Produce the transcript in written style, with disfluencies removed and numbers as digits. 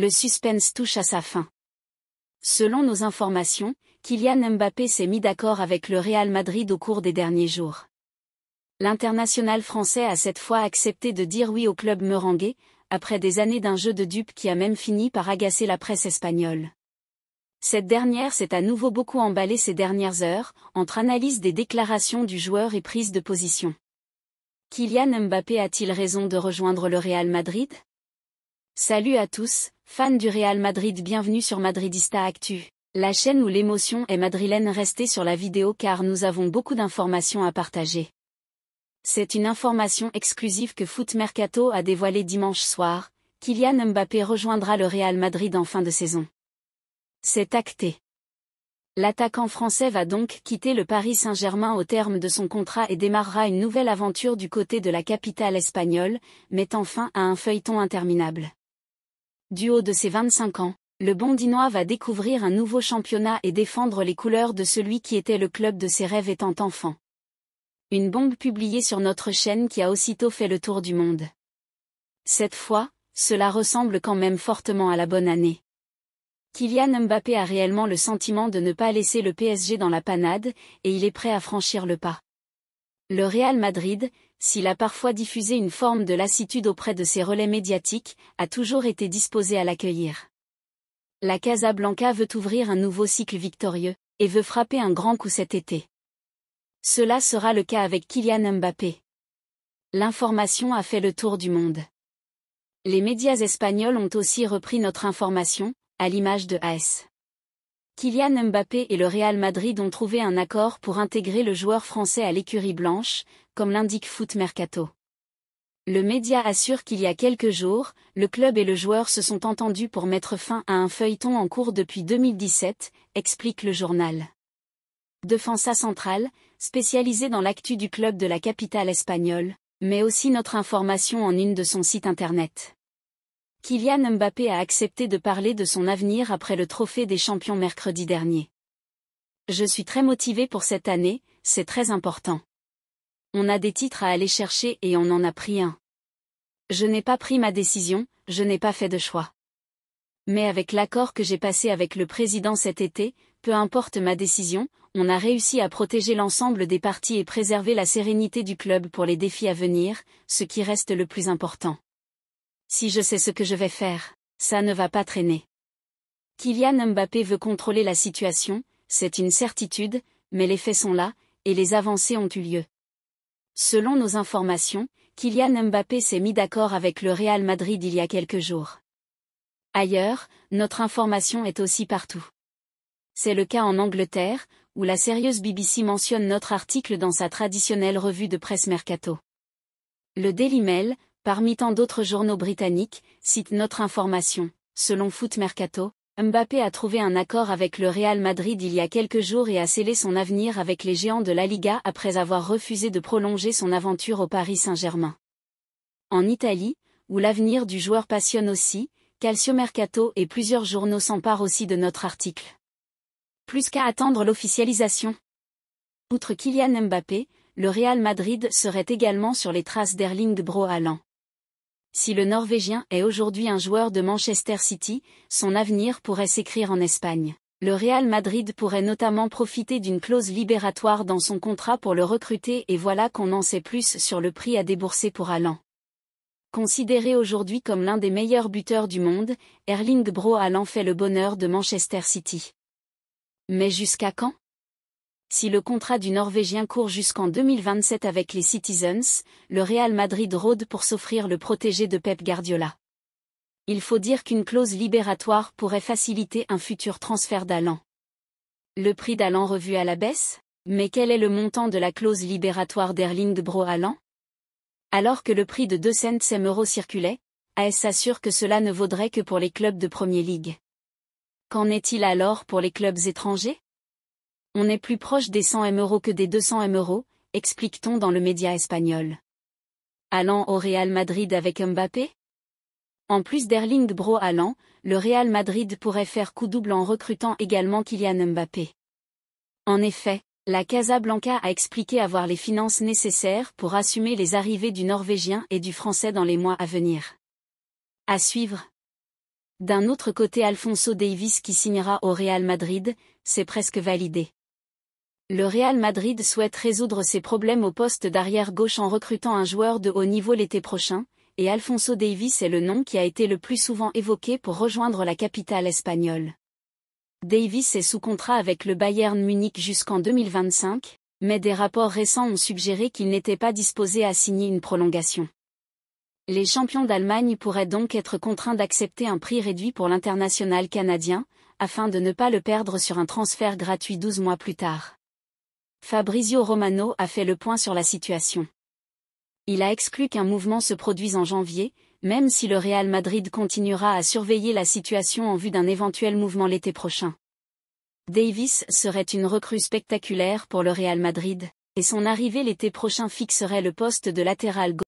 le suspense touche à sa fin. Selon nos informations, Kylian Mbappé s'est mis d'accord avec le Real Madrid au cours des derniers jours. L'international français a cette fois accepté de dire oui au club merengue, après des années d'un jeu de dupes qui a même fini par agacer la presse espagnole. Cette dernière s'est à nouveau beaucoup emballée ces dernières heures, entre analyse des déclarations du joueur et prise de position. Kylian Mbappé a-t-il raison de rejoindre le Real Madrid? Salut à tous, fans du Real Madrid, bienvenue sur Madridista Actu, la chaîne où l'émotion est madrilène. Restez sur la vidéo car nous avons beaucoup d'informations à partager. C'est une information exclusive que Foot Mercato a dévoilée dimanche soir, Kylian Mbappé rejoindra le Real Madrid en fin de saison. C'est acté. L'attaquant français va donc quitter le Paris Saint-Germain au terme de son contrat et démarrera une nouvelle aventure du côté de la capitale espagnole, mettant fin à un feuilleton interminable. Du haut de ses 25 ans, le Bondinois va découvrir un nouveau championnat et défendre les couleurs de celui qui était le club de ses rêves étant enfant. Une bombe publiée sur notre chaîne qui a aussitôt fait le tour du monde. Cette fois, cela ressemble quand même fortement à la bonne année. Kylian Mbappé a réellement le sentiment de ne pas laisser le PSG dans la panade, et il est prêt à franchir le pas. Le Real Madrid, s'il a parfois diffusé une forme de lassitude auprès de ses relais médiatiques, a toujours été disposé à l'accueillir. La Casablanca veut ouvrir un nouveau cycle victorieux, et veut frapper un grand coup cet été. Cela sera le cas avec Kylian Mbappé. L'information a fait le tour du monde. Les médias espagnols ont aussi repris notre information, à l'image de AS. Kylian Mbappé et le Real Madrid ont trouvé un accord pour intégrer le joueur français à l'écurie blanche, comme l'indique Foot Mercato. Le média assure qu'il y a quelques jours, le club et le joueur se sont entendus pour mettre fin à un feuilleton en cours depuis 2017, explique le journal. Defensa Central, spécialisé dans l'actu du club de la capitale espagnole, met aussi notre information en une de son site internet. Kylian Mbappé a accepté de parler de son avenir après le trophée des champions mercredi dernier. Je suis très motivé pour cette année, c'est très important. On a des titres à aller chercher et on en a pris un. Je n'ai pas pris ma décision, je n'ai pas fait de choix. Mais avec l'accord que j'ai passé avec le président cet été, peu importe ma décision, on a réussi à protéger l'ensemble des parties et préserver la sérénité du club pour les défis à venir, ce qui reste le plus important. Si je sais ce que je vais faire, ça ne va pas traîner. Kylian Mbappé veut contrôler la situation, c'est une certitude, mais les faits sont là, et les avancées ont eu lieu. Selon nos informations, Kylian Mbappé s'est mis d'accord avec le Real Madrid il y a quelques jours. Ailleurs, notre information est aussi partout. C'est le cas en Angleterre, où la sérieuse BBC mentionne notre article dans sa traditionnelle revue de presse Mercato. Le Daily Mail, parmi tant d'autres journaux britanniques, cite notre information. Selon Foot Mercato, Mbappé a trouvé un accord avec le Real Madrid il y a quelques jours et a scellé son avenir avec les géants de la Liga après avoir refusé de prolonger son aventure au Paris Saint-Germain. En Italie, où l'avenir du joueur passionne aussi, Calciomercato et plusieurs journaux s'emparent aussi de notre article. Plus qu'à attendre l'officialisation. Outre Kylian Mbappé, le Real Madrid serait également sur les traces d'Erling Braut Haaland. Si le Norvégien est aujourd'hui un joueur de Manchester City, son avenir pourrait s'écrire en Espagne. Le Real Madrid pourrait notamment profiter d'une clause libératoire dans son contrat pour le recruter et voilà qu'on en sait plus sur le prix à débourser pour Haaland. Considéré aujourd'hui comme l'un des meilleurs buteurs du monde, Erling Braut Haaland fait le bonheur de Manchester City. Mais jusqu'à quand? Si le contrat du Norvégien court jusqu'en 2027 avec les Citizens, le Real Madrid rôde pour s'offrir le protégé de Pep Guardiola. Il faut dire qu'une clause libératoire pourrait faciliter un futur transfert d'Haaland. Le prix d'Haaland revu à la baisse? Mais quel est le montant de la clause libératoire d'Erling Braut Haaland? Alors que le prix de 2 cents circulait, AS s'assure que cela ne vaudrait que pour les clubs de Premier League. Qu'en est-il alors pour les clubs étrangers? On est plus proche des 100 € que des 200 €, explique-t-on dans le média espagnol. Haaland au Real Madrid avec Mbappé? En plus d'Erling Braut Haaland, le Real Madrid pourrait faire coup double en recrutant également Kylian Mbappé. En effet, la Casablanca a expliqué avoir les finances nécessaires pour assumer les arrivées du Norvégien et du Français dans les mois à venir. À suivre. D'un autre côté, Alphonso Davies qui signera au Real Madrid, c'est presque validé. Le Real Madrid souhaite résoudre ses problèmes au poste d'arrière gauche en recrutant un joueur de haut niveau l'été prochain, et Alphonso Davies est le nom qui a été le plus souvent évoqué pour rejoindre la capitale espagnole. Davies est sous contrat avec le Bayern Munich jusqu'en 2025, mais des rapports récents ont suggéré qu'il n'était pas disposé à signer une prolongation. Les champions d'Allemagne pourraient donc être contraints d'accepter un prix réduit pour l'international canadien, afin de ne pas le perdre sur un transfert gratuit 12 mois plus tard. Fabrizio Romano a fait le point sur la situation. Il a exclu qu'un mouvement se produise en janvier, même si le Real Madrid continuera à surveiller la situation en vue d'un éventuel mouvement l'été prochain. Davies serait une recrue spectaculaire pour le Real Madrid, et son arrivée l'été prochain fixerait le poste de latéral gauche